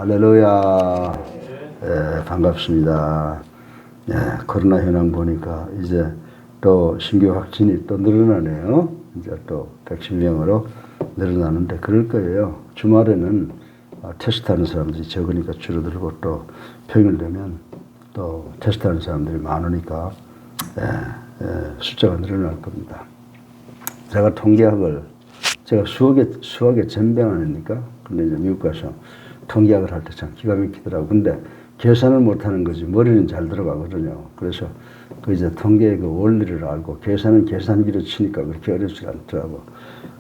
할렐루야. 반갑습니다. 코로나 현황 보니까 이제 또 신규 확진이 또 늘어나네요. 이제 또 110명으로 늘어나는데 그럴 거예요. 주말에는 테스트하는 사람들이 적으니까 줄어들고 또 평일 되면 또 테스트하는 사람들이 많으니까 숫자가 늘어날 겁니다. 제가 통계학을 제가 수학의 전병 아닙니까? 근데 이제 미국 가서 통계학을 할 때 참 기가 막히더라고. 근데 계산을 못하는 거지 머리는 잘 들어가거든요. 그래서 그 이제 통계의 그 원리를 알고 계산은 계산기로 치니까 그렇게 어렵지 않더라고.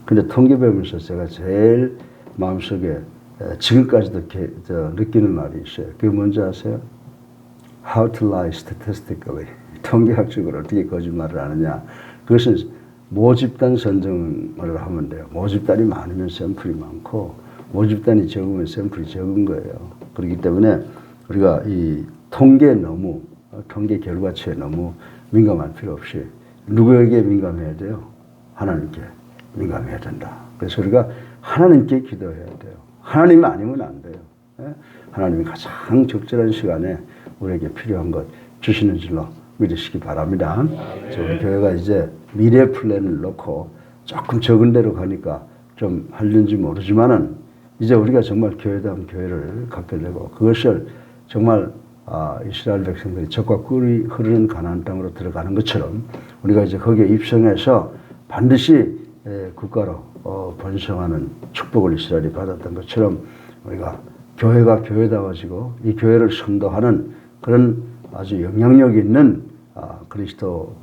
근데 통계 배우면서 제가 제일 마음속에 지금까지도 느끼는 말이 있어요. 그게 뭔지 아세요? How to lie statistically. 통계학적으로 어떻게 거짓말을 하느냐. 그것은 모집단 선정을 하면 돼요. 모집단이 많으면 샘플이 많고 모집단이 적으면 샘플이 적은 거예요. 그렇기 때문에 우리가 이 통계 결과치에 너무 민감할 필요 없이 누구에게 민감해야 돼요? 하나님께 민감해야 된다. 그래서 우리가 하나님께 기도해야 돼요. 하나님 아니면 안 돼요. 하나님이 가장 적절한 시간에 우리에게 필요한 것 주시는 줄로 믿으시기 바랍니다. 우리 교회가 이제 미래 플랜을 놓고 조금 적은 데로 가니까 좀 하려는지 모르지만은 이제 우리가 정말 교회다운 교회를 갖게 되고 그것을 정말 이스라엘 백성들이 젖과 꿀이 흐르는 가나안 땅으로 들어가는 것처럼 우리가 이제 거기에 입성해서 반드시 국가로 번성하는 축복을 이스라엘이 받았던 것처럼 우리가 교회가 교회다워지고 이 교회를 선도하는 그런 아주 영향력 있는 그리스도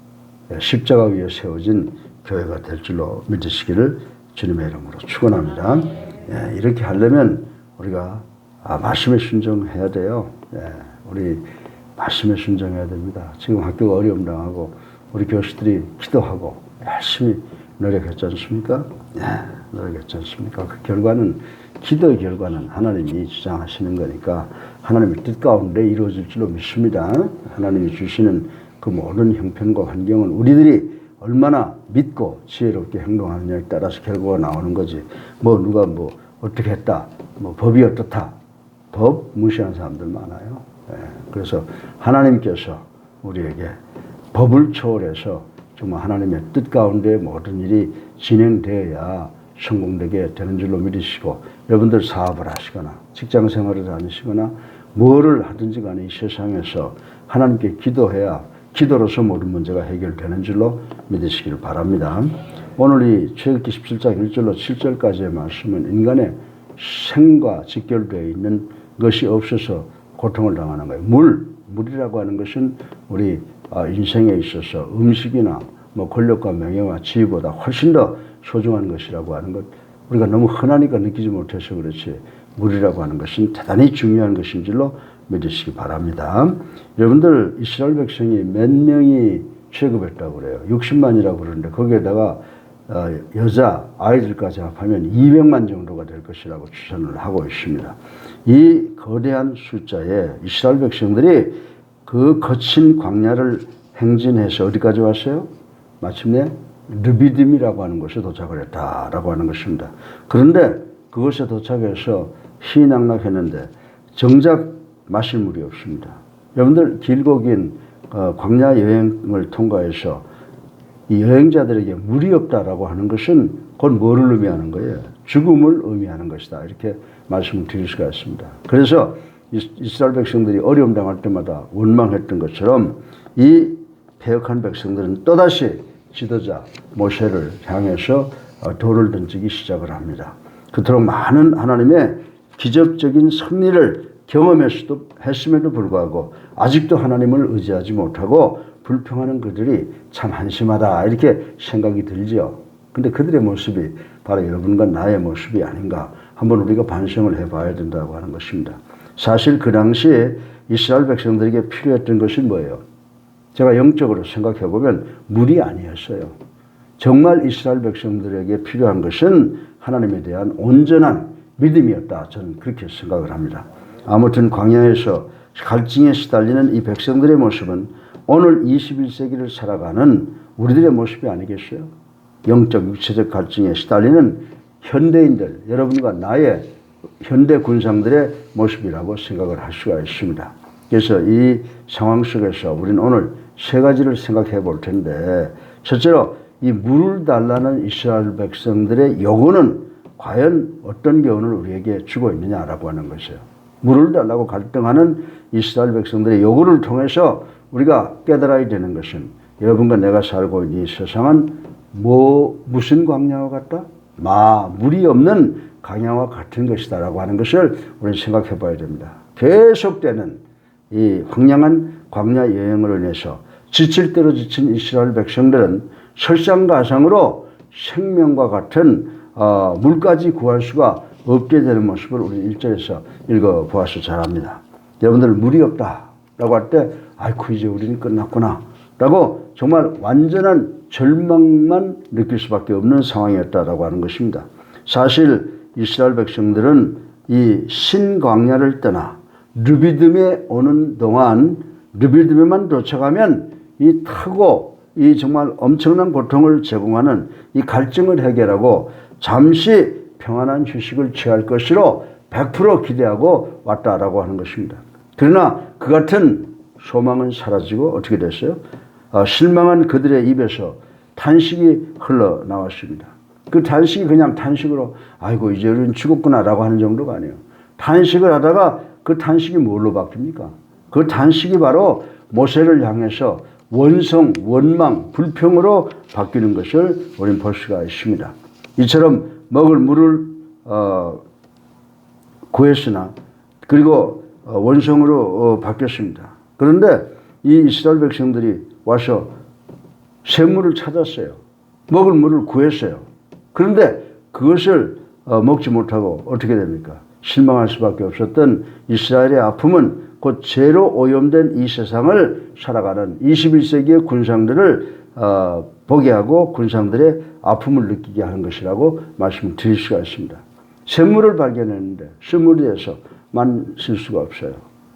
십자가 위에 세워진 교회가 될 줄로 믿으시기를 주님의 이름으로 축원합니다. 이렇게 하려면 우리가 말씀에 순종해야 돼요. 우리 말씀에 순종해야 됩니다. 지금 학교가 어려움 당하고 우리 교師들이 기도하고 열심히 노력했지 않습니까? 노력했지 않습니까? 그 결과는 기도의 결과는 하나님이 주장하시는 거니까 하나님의 뜻 가운데 이루어질 줄로 믿습니다. 하나님이 주시는 그 모든 형편과 환경은 우리들이 얼마나 믿고 지혜롭게 행동하느냐에 따라서 결과가 나오는 거지. 누가 어떻게 했다. 법이 어떻다. 법 무시하는 사람들 많아요. 그래서 하나님께서 우리에게 법을 초월해서 정말 하나님의 뜻 가운데 모든 일이 진행되어야 성공되게 되는 줄로 믿으시고 여러분들 사업을 하시거나 직장 생활을 다니시거나 뭐를 하든지 간에 이 세상에서 하나님께 기도해야 기도로서 모든 문제가 해결되는 줄로 믿으시기를 바랍니다. 오늘 이 출애굽기 17장 1절로 7절까지의 말씀은 인간의 생과 직결되어 있는 것이 없어서 고통을 당하는 거예요. 물이라고 하는 것은 우리 인생에 있어서 음식이나 권력과 명예와 지위보다 훨씬 더 소중한 것이라고 하는 것 우리가 너무 흔하니까 느끼지 못해서 그렇지 물이라고 하는 것은 대단히 중요한 것인 줄로 믿으시기 바랍니다. 여러분들 이스라엘 백성이 몇 명이 취급했다고 그래요. 60만이라고 그러는데 거기에다가 여자 아이들까지 합하면 200만 정도가 될 것이라고 추산을 하고 있습니다. 이 거대한 숫자에 이스라엘 백성들이 그 거친 광야를 행진해서 어디까지 왔어요? 마침내 르비딤이라고 하는 곳에 도착을 했다라고 하는 것입니다. 그런데 그곳에 도착해서 희낙락했는데 정작 마실 물이 없습니다. 여러분들 길고 긴 광야 여행을 통과해서 이 여행자들에게 물이 없다라고 하는 것은 곧 뭐를 의미하는 거예요? 죽음을 의미하는 것이다. 이렇게 말씀을 드릴 수가 있습니다. 그래서 이스라엘 백성들이 어려움 당할 때마다 원망했던 것처럼 이 패역한 백성들은 또다시 지도자 모세를 향해서 돌을 던지기 시작을 합니다. 그토록 많은 하나님의 기적적인 승리를 경험했음에도 불구하고 아직도 하나님을 의지하지 못하고 불평하는 그들이 참 한심하다 이렇게 생각이 들죠. 근데 그들의 모습이 바로 여러분과 나의 모습이 아닌가 한번 우리가 반성을 해봐야 된다고 하는 것입니다. 사실 그 당시에 이스라엘 백성들에게 필요했던 것이 뭐예요? 제가 영적으로 생각해 보면 물이 아니었어요. 정말 이스라엘 백성들에게 필요한 것은 하나님에 대한 온전한 믿음이었다. 저는 그렇게 생각을 합니다. 아무튼 광야에서 갈증에 시달리는 이 백성들의 모습은 오늘 21세기를 살아가는 우리들의 모습이 아니겠어요? 영적 육체적 갈증에 시달리는 현대인들 여러분과 나의 현대 군상들의 모습이라고 생각을 할 수가 있습니다. 그래서 이 상황 속에서 우리는 오늘 세 가지를 생각해 볼 텐데, 첫째로 이 물을 달라는 이스라엘 백성들의 요구는 과연 어떤 교훈을 우리에게 주고 있느냐라고 하는 것이에요. 물을 달라고 갈등하는 이스라엘 백성들의 요구를 통해서 우리가 깨달아야 되는 것은, 여러분과 내가 살고 있는 이 세상은 무슨 광야와 같다? 물이 없는 광야와 같은 것이다 라고 하는 것을 우리는 생각해 봐야 됩니다. 계속되는 이 황량한 광야 여행으로 인해서 지칠 대로 지친 이스라엘 백성들은 설상가상으로 생명과 같은 물까지 구할 수가 없게 되는 모습을 우리 1절에서 읽어보아서 잘 압니다. 여러분들 물이 없다라고 할 때 아이고 이제 우리는 끝났구나 라고 정말 완전한 절망만 느낄 수밖에 없는 상황이었다라고 하는 것입니다. 사실 이스라엘 백성들은 이 신광야를 떠나 르비딤에 오는 동안, 르비딤에만 도착하면 이 타고 이 정말 엄청난 고통을 제공하는 이 갈증을 해결하고 잠시 평안한 휴식을 취할 것으로 100% 기대하고 왔다라고 하는 것입니다. 그러나 그 같은 소망은 사라지고 어떻게 됐어요? 실망한 그들의 입에서 탄식이 흘러나왔습니다. 그 탄식이 그냥 탄식으로 아이고 이제 우리는 죽었구나 라고 하는 정도가 아니에요. 탄식을 하다가 그 탄식이 뭘로 바뀝니까? 그 탄식이 바로 모세를 향해서 원성, 원망, 불평으로 바뀌는 것을 우리는 볼 수가 있습니다. 이처럼 먹을 물을 구했으나 그리고 원성으로 바뀌었습니다. 그런데 이 이스라엘 백성들이 와서 샘물을 찾았어요. 먹을 물을 구했어요. 그런데 그것을 먹지 못하고 어떻게 됩니까? 실망할 수밖에 없었던 이스라엘의 아픔은 곧 죄로 오염된 이 세상을 살아가는 21세기의 군상들을 보게 하고 군상들의 아픔을 느끼게 하는 것이라고 말씀을 드릴 수가 있습니다. 샘물을 발견했는데 샘물에 대해서만 쓸 수가 없어요.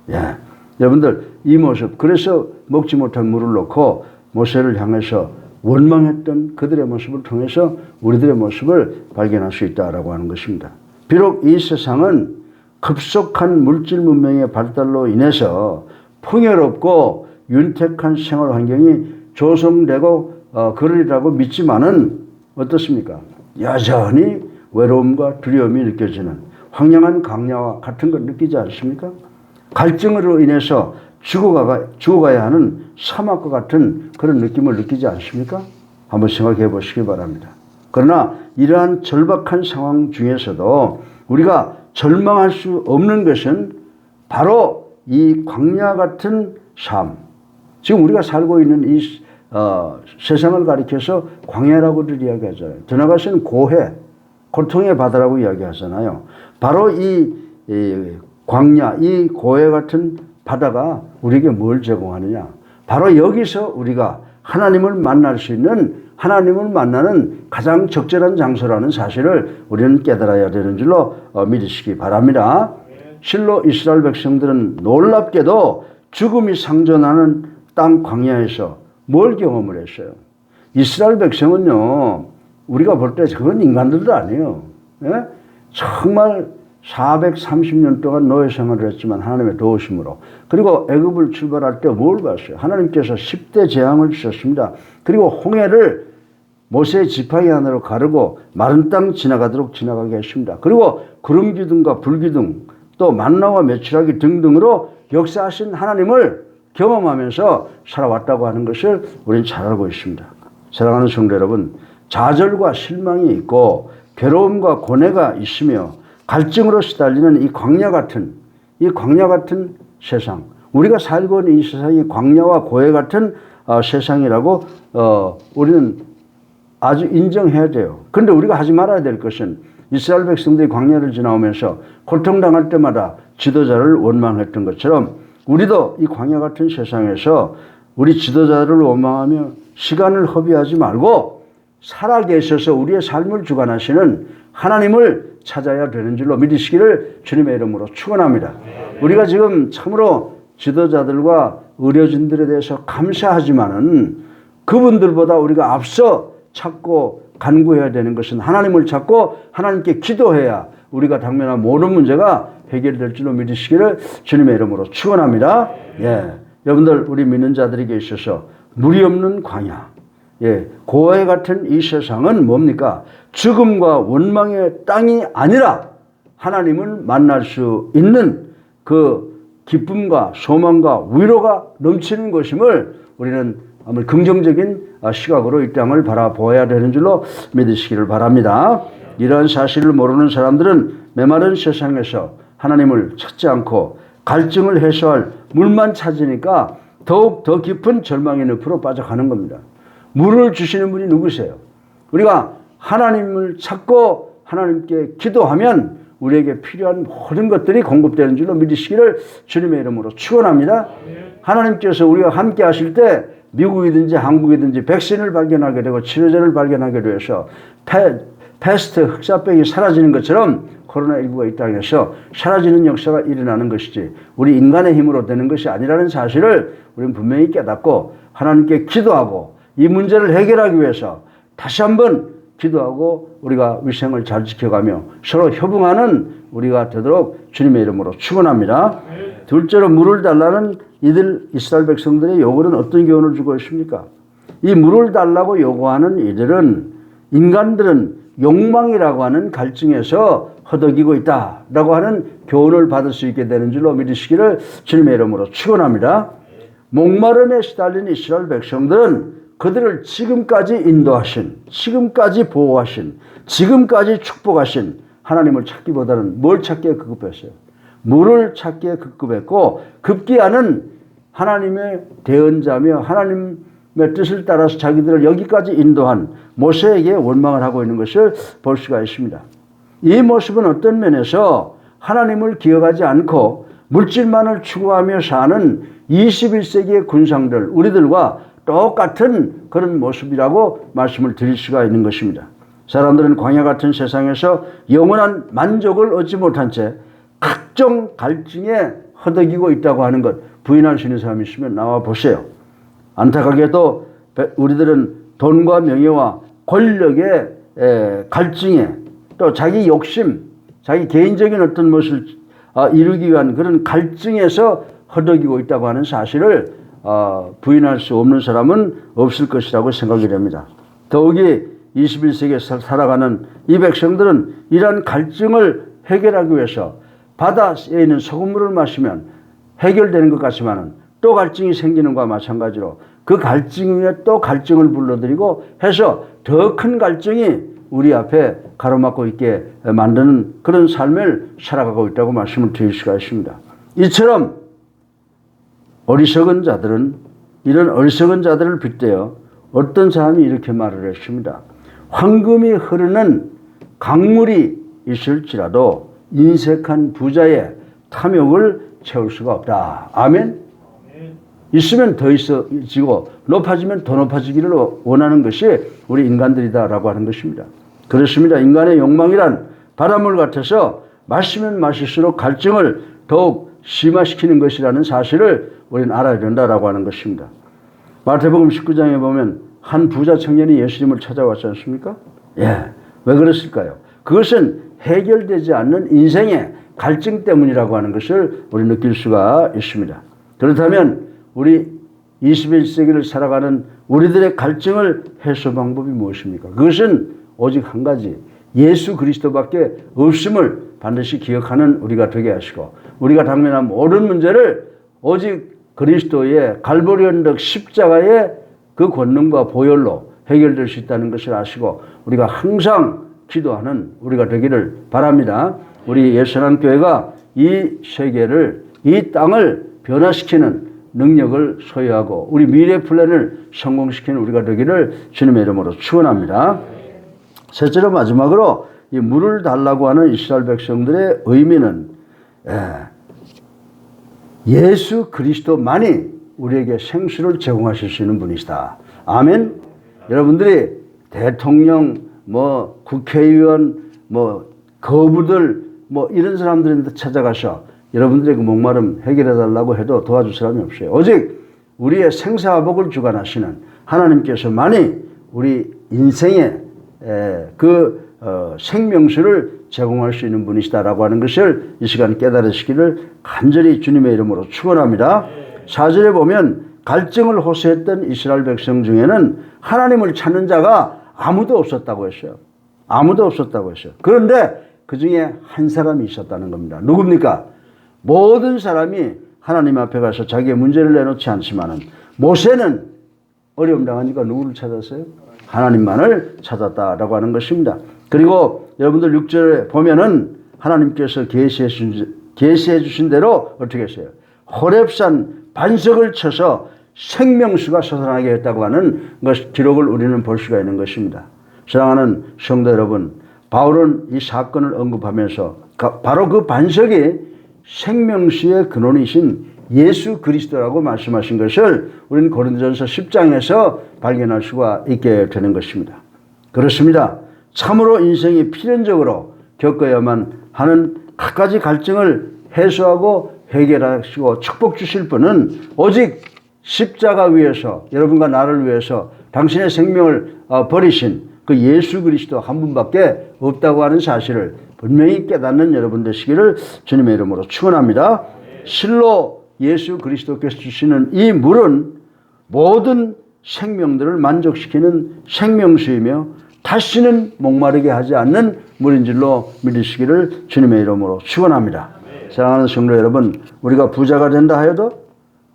예. 여러분들 이 모습, 그래서 먹지 못한 물을 놓고 모세를 향해서 원망했던 그들의 모습을 통해서 우리들의 모습을 발견할 수 있다라고 하는 것입니다. 비록 이 세상은 급속한 물질 문명의 발달로 인해서 풍요롭고 윤택한 생활 환경이 조성되고 그러리라고 믿지만은 어떻습니까? 여전히 외로움과 두려움이 느껴지는 황량한 광야와 같은 걸 느끼지 않습니까? 갈증으로 인해서 죽어가야 하는 사막과 같은 그런 느낌을 느끼지 않습니까? 한번 생각해 보시기 바랍니다. 그러나 이러한 절박한 상황 중에서도 우리가 절망할 수 없는 것은 바로 이 광야 같은 삶. 지금 우리가 살고 있는 이 세상을 가리켜서 광야라고들 이야기하잖아요. 더 나아가서는 고해, 고통의 바다라고 이야기하잖아요. 바로 이 광야, 이 고해 같은 바다가 우리에게 뭘 제공하느냐? 바로 여기서 우리가 하나님을 만날 수 있는, 하나님을 만나는 가장 적절한 장소라는 사실을 우리는 깨달아야 되는 줄로 믿으시기 바랍니다. 실로 이스라엘 백성들은 놀랍게도 죽음이 상존하는 땅 광야에서 뭘 경험을 했어요? 이스라엘 백성은요, 우리가 볼 때 그건 인간들도 아니에요. 예? 정말 430년 동안 노예 생활을 했지만 하나님의 도우심으로, 그리고 애굽을 출발할 때 뭘 봤어요? 하나님께서 10대 재앙을 주셨습니다. 그리고 홍해를 모세의 지팡이 하나로 가르고 마른 땅 지나가게 했습니다. 그리고 구름 기둥과 불 기둥, 또 만나와 메추라기 등등으로 역사하신 하나님을 경험하면서 살아왔다고 하는 것을 우리는 잘 알고 있습니다. 사랑하는 성도 여러분, 좌절과 실망이 있고 괴로움과 고뇌가 있으며 갈증으로 시달리는 이 광야 같은 세상, 우리가 살고 있는 이 세상이 광야와 고해 같은 세상이라고 우리는 아주 인정해야 돼요. 그런데 우리가 하지 말아야 될 것은 이스라엘 백성들이 광야를 지나오면서 고통당할 때마다 지도자를 원망했던 것처럼 우리도 이 광야 같은 세상에서 우리 지도자를 원망하며 시간을 허비하지 말고 살아계셔서 우리의 삶을 주관하시는 하나님을 찾아야 되는 줄로 믿으시기를 주님의 이름으로 축원합니다. 우리가 지금 참으로 지도자들과 의료진들에 대해서 감사하지만은 그분들보다 우리가 앞서 찾고 간구해야 되는 것은 하나님을 찾고 하나님께 기도해야 우리가 당면한 모든 문제가 해결될 줄로 믿으시기를 주님의 이름으로 축원합니다. 예, 여러분들 우리 믿는 자들에게 있어서 물이 없는 광야, 예, 고해 같은 이 세상은 뭡니까? 죽음과 원망의 땅이 아니라 하나님을 만날 수 있는 그 기쁨과 소망과 위로가 넘치는 것임을 우리는 아무리 긍정적인 시각으로 이 땅을 바라보아야 되는 줄로 믿으시기를 바랍니다. 이러한 사실을 모르는 사람들은 메마른 세상에서 하나님을 찾지 않고 갈증을 해소할 물만 찾으니까 더욱 더 깊은 절망의 늪으로 빠져가는 겁니다. 물을 주시는 분이 누구세요? 우리가 하나님을 찾고 하나님께 기도하면 우리에게 필요한 모든 것들이 공급되는 줄로 믿으시기를 주님의 이름으로 축원합니다. 하나님께서 우리가 함께 하실 때 미국이든지 한국이든지 백신을 발견하게 되고 치료제를 발견하게 되어서 패스트 흑사병이 사라지는 것처럼 코로나19가 이 땅에서 사라지는 역사가 일어나는 것이지 우리 인간의 힘으로 되는 것이 아니라는 사실을 우리는 분명히 깨닫고 하나님께 기도하고 이 문제를 해결하기 위해서 다시 한번 기도하고 우리가 위생을 잘 지켜가며 서로 협응하는 우리가 되도록 주님의 이름으로 축원합니다. 둘째로 물을 달라는 이들 이스라엘 백성들의 요구는 어떤 교훈을 주고 있습니까? 이 물을 달라고 요구하는 이들은 인간들은 욕망이라고 하는 갈증에서 허덕이고 있다라고 하는 교훈을 받을 수 있게 되는 줄로 믿으시기를 주님의 이름으로 축원합니다. 목마름에 시달린 이스라엘 백성들은 그들을 지금까지 인도하신, 지금까지 보호하신, 지금까지 축복하신 하나님을 찾기보다는 뭘 찾기에 급급했어요? 물을 찾기에 급급했고 급기야는 하나님의 대언자며 하나님의 뜻을 따라서 자기들을 여기까지 인도한 모세에게 원망을 하고 있는 것을 볼 수가 있습니다. 이 모습은 어떤 면에서 하나님을 기억하지 않고 물질만을 추구하며 사는 21세기의 군상들, 우리들과 똑같은 그런 모습이라고 말씀을 드릴 수가 있는 것입니다. 사람들은 광야 같은 세상에서 영원한 만족을 얻지 못한 채 각종 갈증에 허덕이고 있다고 하는 것 부인할 수 있는 사람이 있으면 나와 보세요. 안타깝게도 우리들은 돈과 명예와 권력의 갈증에 또 자기 욕심, 자기 개인적인 어떤 것을 이루기 위한 그런 갈증에서 허덕이고 있다고 하는 사실을 부인할 수 없는 사람은 없을 것이라고 생각이 됩니다. 더욱이 21세기에 살아가는 이 백성들은 이러한 갈증을 해결하기 위해서 바다에 있는 소금물을 마시면 해결되는 것 같지만 또 갈증이 생기는 것과 마찬가지로 그 갈증 위에 또 갈증을 불러들이고 해서 더 큰 갈증이 우리 앞에 가로막고 있게 만드는 그런 삶을 살아가고 있다고 말씀을 드릴 수가 있습니다. 이처럼 어리석은 자들은 이런 어리석은 자들을 빗대어 어떤 사람이 이렇게 말을 했습니다. 황금이 흐르는 강물이 있을지라도 인색한 부자의 탐욕을 채울 수가 없다. 아멘? 있으면 더 있어지고 높아지면 더 높아지기를 원하는 것이 우리 인간들이다라고 하는 것입니다. 그렇습니다. 인간의 욕망이란 바닷물 같아서 마시면 마실수록 갈증을 더욱 심화시키는 것이라는 사실을 우리는 알아야 된다라고 하는 것입니다. 마태복음 19장에 보면 한 부자 청년이 예수님을 찾아왔지 않습니까? 예. 왜 그랬을까요? 그것은 해결되지 않는 인생의 갈증 때문이라고 하는 것을 우리 느낄 수가 있습니다. 그렇다면 우리 21세기를 살아가는 우리들의 갈증을 해소 방법이 무엇입니까? 그것은 오직 한 가지, 예수 그리스도밖에 없음을 반드시 기억하는 우리가 되게 하시고 우리가 당면한 모든 문제를 오직 그리스도의 갈보리 언덕 십자가의 그 권능과 보혈로 해결될 수 있다는 것을 아시고 우리가 항상 기도하는 우리가 되기를 바랍니다. 우리 예수님교회가 이 세계를, 이 땅을 변화시키는 능력을 소유하고 우리 미래 플랜을 성공시키는 우리가 되기를 주님의 이름으로 축원합니다. 셋째로 마지막으로 이 물을 달라고 하는 이스라엘 백성들의 의미는 예수 그리스도만이 우리에게 생수를 제공하실 수 있는 분이시다. 아멘. 여러분들이 대통령, 국회의원, 거부들, 이런 사람들한테 찾아가서 여러분들의 그 목마름 해결해 달라고 해도 도와줄 사람이 없어요. 오직 우리의 생사복을 주관하시는 하나님께서만이 우리 인생의 생명수를 제공할 수 있는 분이시다라고 하는 것을 이 시간 깨달으시기를 간절히 주님의 이름으로 축원합니다. 4절에 보면 갈증을 호소했던 이스라엘 백성 중에는 하나님을 찾는 자가 아무도 없었다고 했어요. 아무도 없었다고 했어요. 그런데 그 중에 한 사람이 있었다는 겁니다. 누굽니까? 모든 사람이 하나님 앞에 가서 자기의 문제를 내놓지 않지만은 모세는 어려움 당하니까 누구를 찾았어요? 하나님만을 찾았다라고 하는 것입니다. 그리고 여러분들 6절에 보면은 하나님께서 계시해 주신 대로 어떻게 했어요? 호렙산 반석을 쳐서 생명수가 솟아나게 했다고 하는 기록을 우리는 볼 수가 있는 것입니다. 사랑하는 성도 여러분, 바울은 이 사건을 언급하면서 바로 그 반석이 생명수의 근원이신 예수 그리스도라고 말씀하신 것을 우리는 고린도전서 10장에서 발견할 수가 있게 되는 것입니다. 그렇습니다. 참으로 인생이 필연적으로 겪어야만 하는 갖가지 갈증을 해소하고 해결하시고 축복 주실 분은 오직 십자가 위에서 여러분과 나를 위해서 당신의 생명을 버리신 그 예수 그리스도 한 분밖에 없다고 하는 사실을 분명히 깨닫는 여러분 되시기를 주님의 이름으로 축원합니다. 실로 예수 그리스도께서 주시는 이 물은 모든 생명들을 만족시키는 생명수이며 다시는 목마르게 하지 않는 물인 줄로 믿으시기를 주님의 이름으로 축원합니다. 사랑하는 성도 여러분, 우리가 부자가 된다 하여도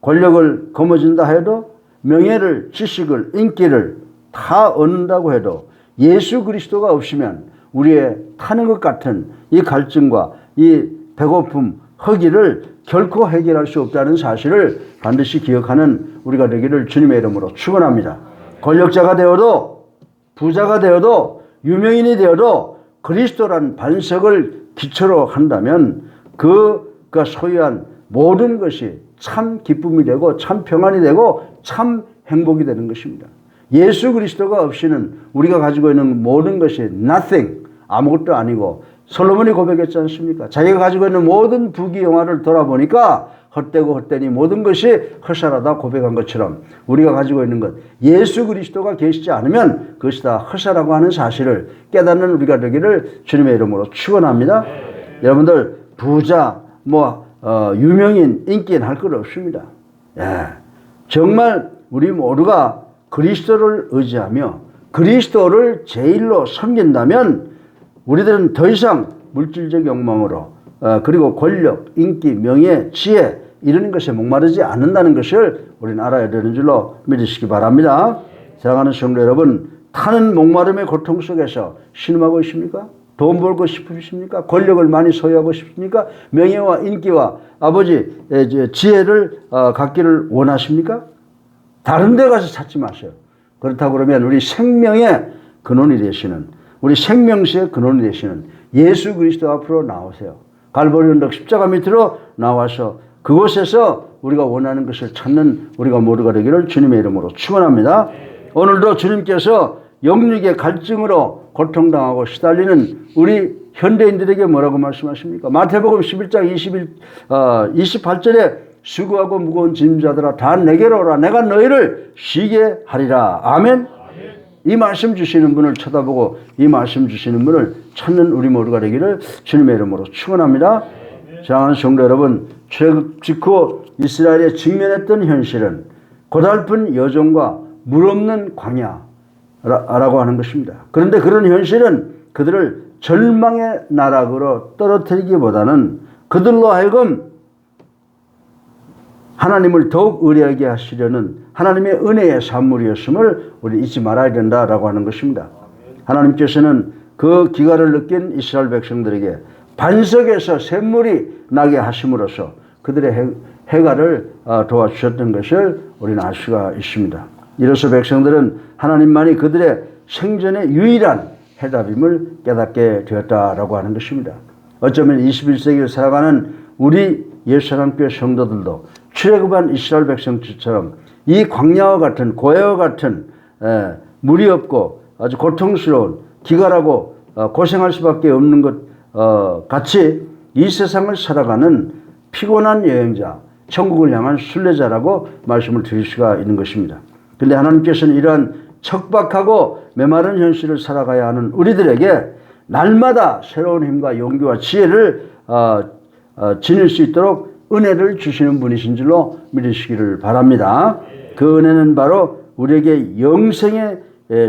권력을 거머쥔다 해도 명예를, 지식을, 인기를 다 얻는다고 해도 예수 그리스도가 없으면 우리의 타는 것 같은 이 갈증과 이 배고픔, 허기를 결코 해결할 수 없다는 사실을 반드시 기억하는 우리가 되기를 주님의 이름으로 축원합니다. 권력자가 되어도 부자가 되어도 유명인이 되어도 그리스도란 반석을 기초로 한다면 그가 소유한 모든 것이 참 기쁨이 되고 참 평안이 되고 참 행복이 되는 것입니다. 예수 그리스도가 없이는 우리가 가지고 있는 모든 것이 nothing, 아무것도 아니고 솔로몬이 고백했지 않습니까? 자기가 가지고 있는 모든 부귀영화를 돌아보니까 헛되고 헛되니 모든 것이 허사라다 고백한 것처럼 우리가 가지고 있는 것, 예수 그리스도가 계시지 않으면 그것이 다 허사라고 하는 사실을 깨닫는 우리가 되기를 주님의 이름으로 축원합니다. 여러분들 부자, 유명인, 인기인 할 것 없습니다. 정말 우리 모두가 그리스도를 의지하며 그리스도를 제일로 섬긴다면 우리들은 더 이상 물질적 욕망으로 그리고 권력, 인기, 명예, 지혜 이런 것에 목마르지 않는다는 것을 우리는 알아야 되는 줄로 믿으시기 바랍니다. 사랑하는 성도 여러분, 타는 목마름의 고통 속에서 신음하고 있습니까? 돈 벌고 싶으십니까? 권력을 많이 소유하고 싶습니까? 명예와 인기와 아버지 지혜를 갖기를 원하십니까? 다른 데 가서 찾지 마세요. 그렇다고 그러면 우리 생명의 근원이 되시는, 우리 생명수의 근원이 되시는 예수 그리스도 앞으로 나오세요. 갈보리 언덕 십자가 밑으로 나와서 그곳에서 우리가 원하는 것을 찾는 우리가 모두가 되기를 주님의 이름으로 축원합니다. 오늘도 주님께서 영육의 갈증으로 고통당하고 시달리는 우리 현대인들에게 뭐라고 말씀하십니까? 마태복음 11장 28절에 수고하고 무거운 짐자들아 다 내게로 오라. 내가 너희를 쉬게 하리라. 아멘. 이 말씀 주시는 분을 쳐다보고 이 말씀 주시는 분을 찾는 우리 모두가 되기를 주님의 이름으로 축원합니다. 사랑하는 성도 여러분, 출애굽 직후 이스라엘에 직면했던 현실은 고달픈 여정과 물 없는 광야라고 하는 것입니다. 그런데 그런 현실은 그들을 절망의 나락으로 떨어뜨리기보다는 그들로 하여금 하나님을 더욱 의뢰하게 하시려는 하나님의 은혜의 산물이었음을 우리 잊지 말아야 된다라고 하는 것입니다. 하나님께서는 그 기갈을 느낀 이스라엘 백성들에게 반석에서 샘물이 나게 하심으로써 그들의 해갈을 도와주셨던 것을 우리는 알 수가 있습니다. 이로써 백성들은 하나님만이 그들의 생존의 유일한 해답임을 깨닫게 되었다라고 하는 것입니다. 어쩌면 21세기를 살아가는 우리 예수사랑교회 성도들도 출애굽한 이스라엘 백성처럼 이 광야와 같은 고해와 같은 물이 없고 아주 고통스러운 기갈하고 고생할 수밖에 없는 것 같이 이 세상을 살아가는 피곤한 여행자, 천국을 향한 순례자라고 말씀을 드릴 수가 있는 것입니다. 그런데 하나님께서는 이러한 척박하고 메마른 현실을 살아가야 하는 우리들에게 날마다 새로운 힘과 용기와 지혜를 지닐 수 있도록 은혜를 주시는 분이신 줄로 믿으시기를 바랍니다. 그 은혜는 바로 우리에게 영생의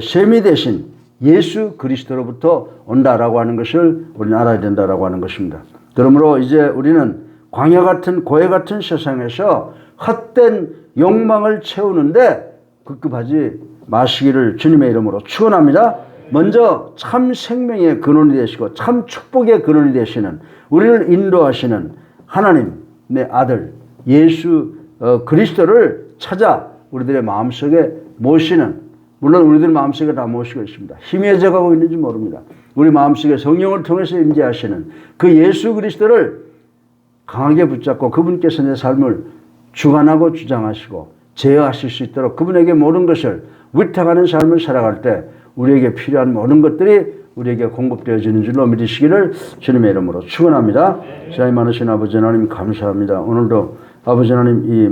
셈이 되신 예수 그리스도로부터 온다라고 하는 것을 우리는 알아야 된다라고 하는 것입니다. 그러므로 이제 우리는 광야 같은 고해 같은 세상에서 헛된 욕망을 채우는데 급급하지 마시기를 주님의 이름으로 축원합니다. 먼저 참 생명의 근원이 되시고 참 축복의 근원이 되시는 우리를 인도하시는 하나님의 아들 예수 그리스도를 찾아 우리들의 마음속에 모시는, 물론 우리들 마음속에 다 모시고 있습니다. 희미해져 가고 있는지 모릅니다. 우리 마음속에 성령을 통해서 임재하시는 그 예수 그리스도를 강하게 붙잡고 그분께서 내 삶을 주관하고 주장하시고 제어하실 수 있도록 그분에게 모든 것을 위탁하는 삶을 살아갈 때 우리에게 필요한 모든 것들이 우리에게 공급되어지는 줄로 믿으시기를 주님의 이름으로 축원합니다. 사랑이 많으신 아버지 하나님 감사합니다. 오늘도 아버지 하나님 이